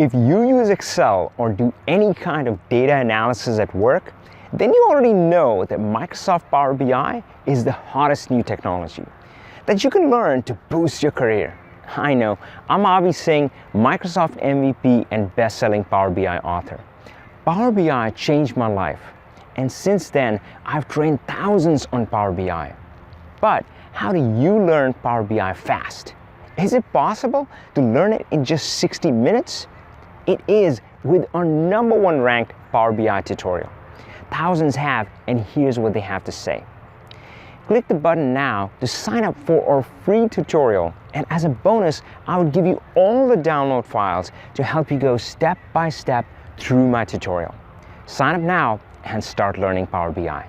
If you use Excel or do any kind of data analysis at work, then you already know that Microsoft Power BI is the hottest new technology that you can learn to boost your career. I know, I'm Avi Singh, Microsoft MVP and best-selling Power BI author. Power BI changed my life, and since then, I've trained thousands on Power BI. But how do you learn Power BI fast? Is it possible to learn it in just 60 minutes? It is with our #1 ranked Power BI tutorial. Thousands have, and here's what they have to say. Click the button now to sign up for our free tutorial, and as a bonus, I would give you all the download files to help you go step by step through my tutorial. Sign up now and start learning Power BI.